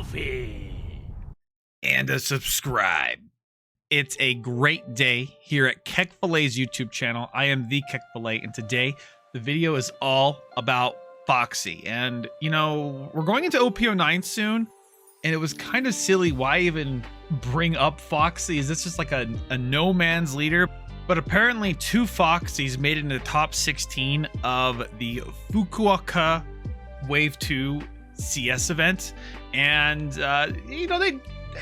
Luffy. And a subscribe. It's a great day here at Kekfilet's YouTube channel. I am the Kekfilet, and today the video is all about Foxy. And, you know, we're going into OP09 soon, and it was kind of silly. Why even bring up Foxy? Is this just like a no man's leader? But apparently 2 Foxys made it into the top 16 of the Fukuoka Wave 2 CS event. And, you know, they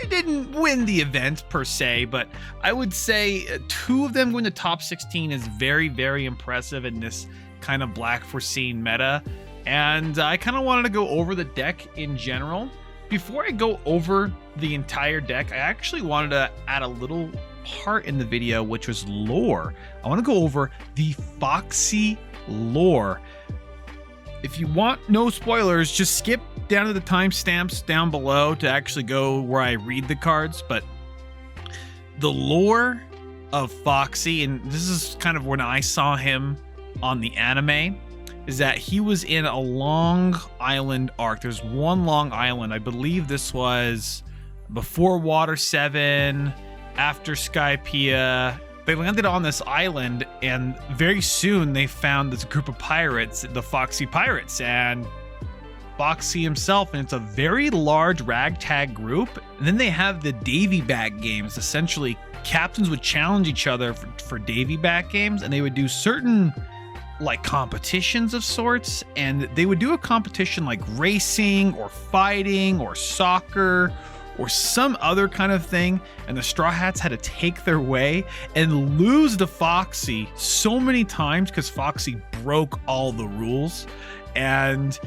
didn't win the event per se, but I would say 2 of them going to top 16 is very, very impressive in this kind of Black Foreseen meta. And I kind of wanted to go over the deck in general. Before I go over the entire deck, I actually wanted to add a little part in the video, which was lore. I want to go over the Foxy lore. If you want no spoilers, just skip down to the timestamps down below to actually go where I read the cards. But the lore of Foxy, and this is kind of when I saw him on the anime, is that he was in a Long Island arc. There's one Long Island. I believe this was before Water 7, after Skypiea. They landed on this island, and very soon they found this group of pirates, the Foxy Pirates, and Foxy himself, and it's a very large ragtag group. And then they have the Davy Back games. Essentially, captains would challenge each other for Davy Back games, and they would do certain like competitions of sorts, and they would do a competition like racing or fighting or soccer or some other kind of thing, and the Straw Hats had to take their way and lose to Foxy so many times because Foxy broke all the rules. And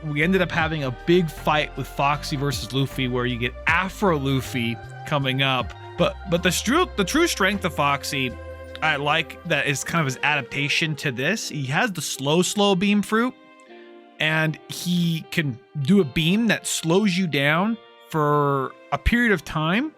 we ended up having a big fight with Foxy versus Luffy, where you get Afro Luffy coming up. But the true strength of Foxy, I like that is kind of his adaptation to this. He has the slow beam fruit, and he can do a beam that slows you down for a period of time.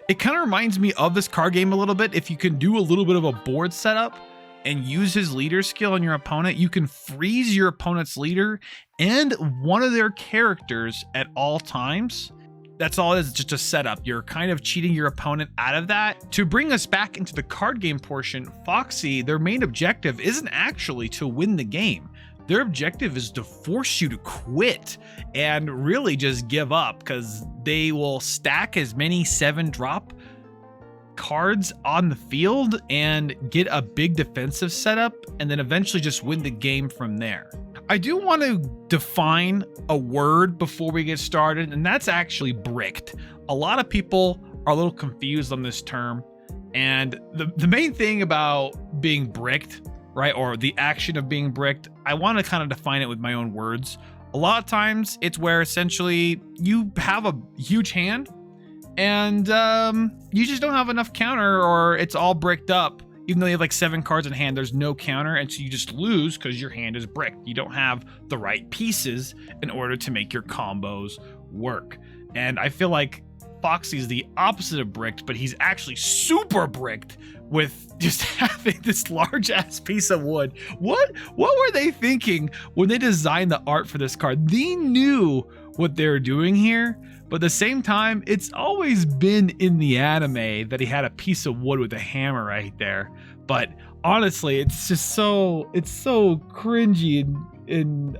It kind of reminds me of this card game a little bit. If you can do a little bit of a board setup and use his leader skill on your opponent, you can freeze your opponent's leader and one of their characters at all times. That's all it is, just a setup. You're kind of cheating your opponent out of that. To bring us back into the card game portion, Foxy, their main objective isn't actually to win the game. Their objective is to force you to quit and really just give up, because they will stack as many 7-drop cards on the field and get a big defensive setup, and then eventually just win the game from there. I do want to define a word before we get started, and that's actually bricked. A lot of people are a little confused on this term, and the main thing about being bricked, right, or the action of being bricked, I want to kind of define it with my own words. A lot of times it's where essentially you have a huge hand and you just don't have enough counter, or it's all bricked up. Even though you have like 7 cards in hand, there's no counter, and so you just lose because your hand is bricked. You don't have the right pieces in order to make your combos work. And I feel like Foxy's the opposite of bricked, but he's actually super bricked with just having this large ass piece of wood. What were they thinking when they designed the art for this card? They knew what they were doing here, but at the same time, it's always been in the anime that he had a piece of wood with a hammer right there. But honestly, it's just so cringy and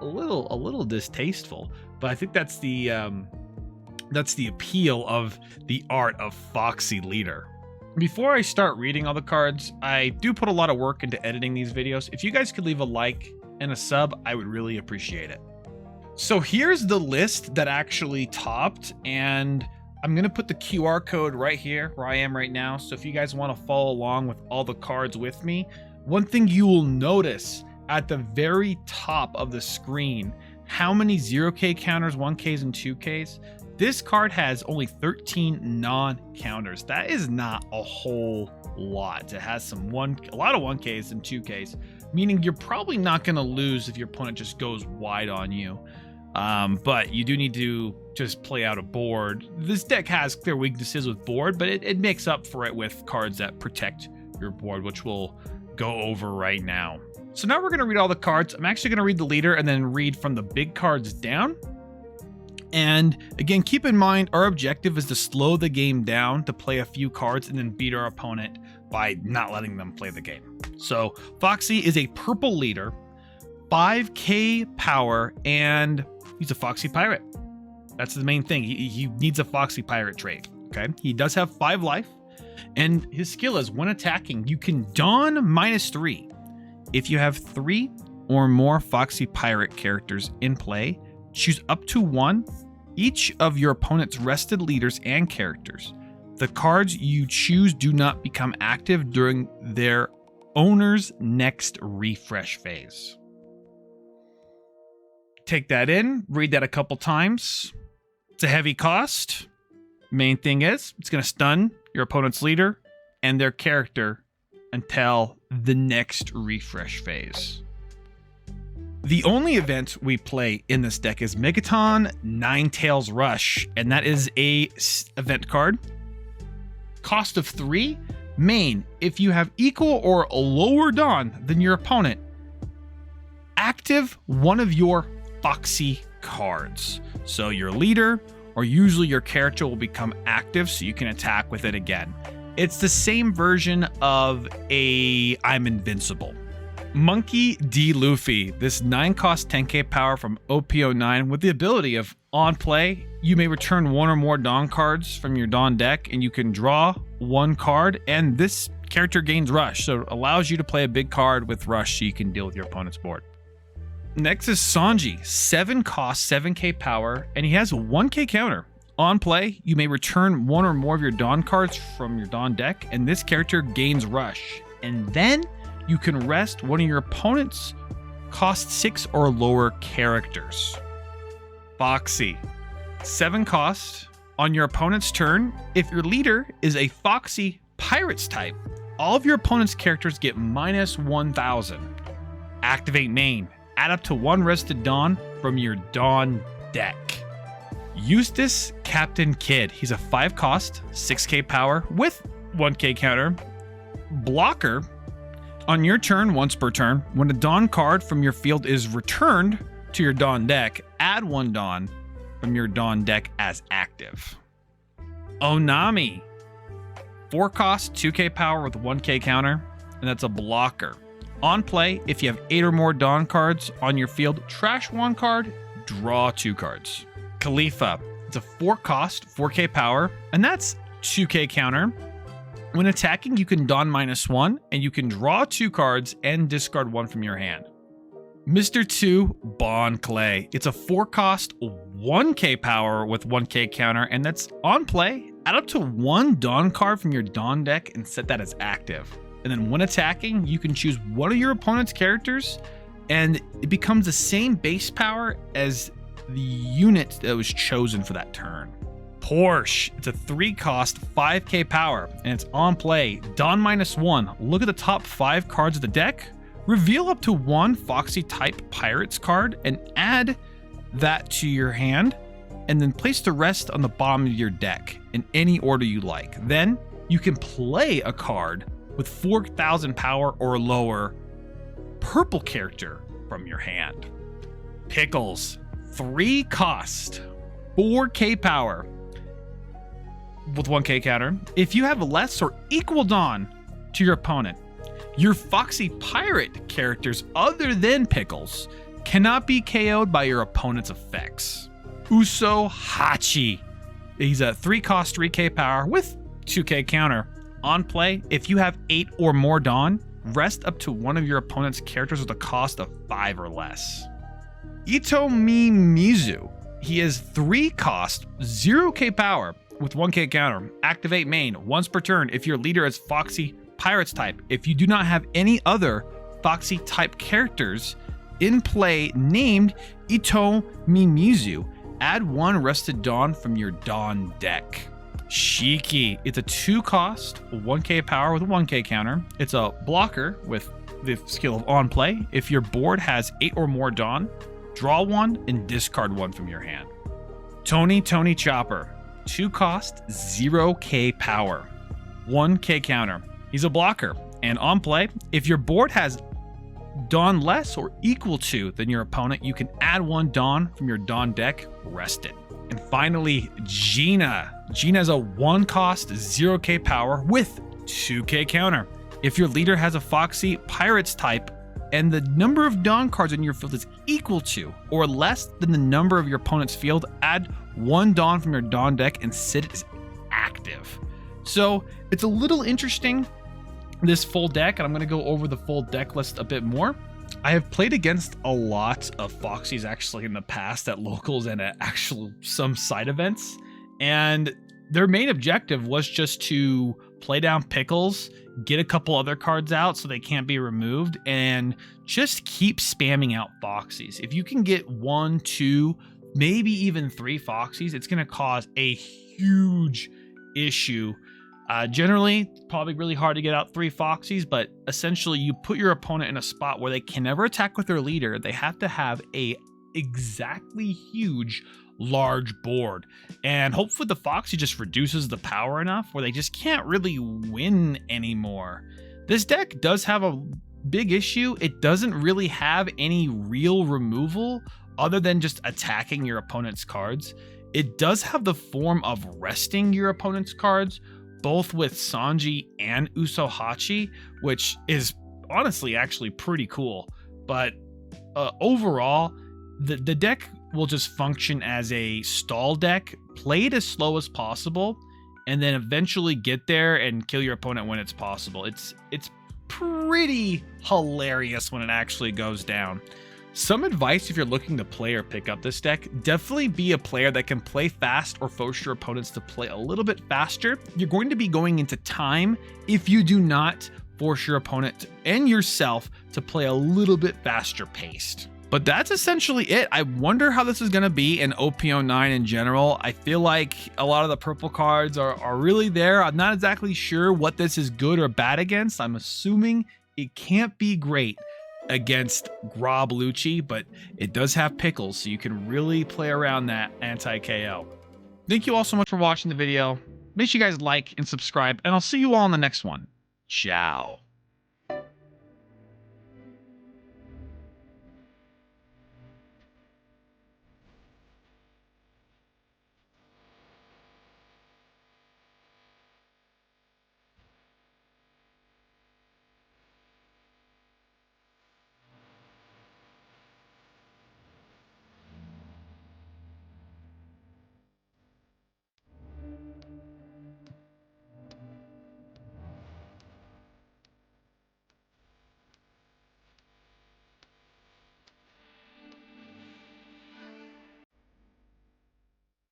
a little distasteful. But I think that's the appeal of the art of Foxy Leader. Before I start reading all the cards, I do put a lot of work into editing these videos. If you guys could leave a like and a sub, I would really appreciate it. So here's the list that actually topped, and I'm going to put the QR code right here where I am right now. So if you guys want to follow along with all the cards with me, one thing you will notice at the very top of the screen, how many 0K counters, 1Ks, and 2Ks. This card has only 13 non-counters. That is not a whole lot. It has a lot of 1Ks and 2Ks, meaning you're probably not going to lose if your opponent just goes wide on you. But you do need to just play out a board. This deck has clear weaknesses with board, but it makes up for it with cards that protect your board, which we'll go over right now. So now we're going to read all the cards. I'm actually going to read the leader and then read from the big cards down. And again, keep in mind, our objective is to slow the game down to play a few cards and then beat our opponent by not letting them play the game. So Foxy is a purple leader, 5k power, and he's a Foxy pirate. That's the main thing. He needs a Foxy pirate trait. Okay. He does have 5 life, and his skill is when attacking, you can don -3. If you have 3 or more Foxy pirate characters in play, choose up to 1 each of your opponent's rested leaders and characters. The cards you choose do not become active during their owner's next refresh phase. Take that in, read that a couple times. It's a heavy cost. Main thing is, it's going to stun your opponent's leader and their character until the next refresh phase. The only event we play in this deck is Megaton Ninetales Rush, and that is a event card. Cost of 3. Main, if you have equal or lower Dawn than your opponent, active one of your Foxy cards. So your leader or usually your character will become active so you can attack with it again. It's the same version of a I'm Invincible. Monkey.D.Luffy, this 9-cost 10k power from OP09 with the ability of on play, you may return 1 or more Dawn cards from your Dawn deck and you can draw 1 card, and this character gains Rush, so it allows you to play a big card with Rush so you can deal with your opponent's board. Next is Sanji, 7 cost, 7k power, and he has a 1k counter. On play, you may return 1 or more of your Dawn cards from your Dawn deck, and this character gains Rush. And then you can rest one of your opponent's cost 6 or lower characters. Foxy, 7 cost. On your opponent's turn, if your leader is a Foxy Pirates type, all of your opponent's characters get -1000. Activate main. Add up to 1 rested Dawn from your Dawn deck. Eustass, Captain Kid. He's a 5 cost, 6k power with 1k counter. Blocker. On your turn, once per turn, when a Dawn card from your field is returned to your Dawn deck, add 1 Dawn from your Dawn deck as active. O-Nami. 4 cost, 2k power with 1k counter, and that's a blocker. On play, if you have 8 or more Dawn cards on your field, trash 1 card, draw 2 cards. Kalifa. It's a 4 cost, 4k power, and that's 2k counter. When attacking, you can Dawn -1, and you can draw 2 cards and discard 1 from your hand. Mr. 2, Bon Clay. It's a 4 cost, 1k power with 1k counter, and that's on play. Add up to 1 Dawn card from your Dawn deck and set that as active. And then when attacking, you can choose one of your opponent's characters, and it becomes the same base power as the unit that was chosen for that turn. Porche. It's a 3 cost, 5k power, and it's on play. Dawn -1. Look at the top 5 cards of the deck. Reveal up to 1 Foxy type Pirates card and add that to your hand, and then place the rest on the bottom of your deck in any order you like. Then you can play a card with 4000 power or lower purple character from your hand. Pickles. 3 cost, 4k power with 1k counter. If you have less or equal Dawn to your opponent, your Foxy Pirate characters other than Pickles cannot be KO'd by your opponent's effects. Uso-Hachi. He's a 3 cost, 3k power with 2k counter. On play, if you have 8 or more Dawn, rest up to 1 of your opponent's characters with a cost of 5 or less. Itomimizu. He is 3 cost, 0k power with 1k counter. Activate main once per turn if your leader is Foxy Pirates type. If you do not have any other Foxy type characters in play named Itomimizu, add 1 rested Dawn from your Dawn deck. Shiki. It's a 2 cost, 1k power with a 1k counter. It's a blocker with the skill of on play. If your board has 8 or more Dawn, draw 1 and discard 1 from your hand. Tony.Chopper. 2 cost, 0k power, 1k counter. He's a blocker. And on play, if your board has Dawn less or equal to than your opponent, you can add 1 Dawn from your Dawn deck rested. And finally, Gina. Gina is a 1-cost 0k power with 2k counter. If your leader has a Foxy Pirates type and the number of Dawn cards in your field is equal to or less than the number of your opponent's field, add 1 Dawn from your Dawn deck and sit it as active. So it's a little interesting, this full deck, and I'm going to go over the full deck list a bit more. I have played against a lot of Foxys actually in the past at locals and at some side events, and their main objective was just to play down Pickles, get a couple other cards out so they can't be removed, and just keep spamming out Foxys. If you can get 1, 2, maybe even 3 Foxys, it's going to cause a huge issue. Generally, probably really hard to get out 3 Foxys, but essentially you put your opponent in a spot where they can never attack with their leader. They have to have a exactly huge large board, and hopefully the Foxy just reduces the power enough where they just can't really win anymore. This deck does have a big issue. It doesn't really have any real removal other than just attacking your opponent's cards. It does have the form of resting your opponent's cards, both with Sanji and Uso-Hachi, which is honestly actually pretty cool. But overall, the deck will just function as a stall deck. Play it as slow as possible, and then eventually get there and kill your opponent when it's possible. It's pretty hilarious when it actually goes down. Some advice if you're looking to play or pick up this deck: definitely be a player that can play fast or force your opponents to play a little bit faster. You're going to be going into time if you do not force your opponent and yourself to play a little bit faster paced. But that's essentially it. I wonder how this is going to be in OP09 in general. I feel like a lot of the purple cards are really there. I'm not exactly sure what this is good or bad against. I'm assuming it can't be great against Grob Lucci, but it does have Pickles, so you can really play around that anti-KO. Thank you all so much for watching the video. Make sure you guys like and subscribe, and I'll see you all in the next one. Ciao.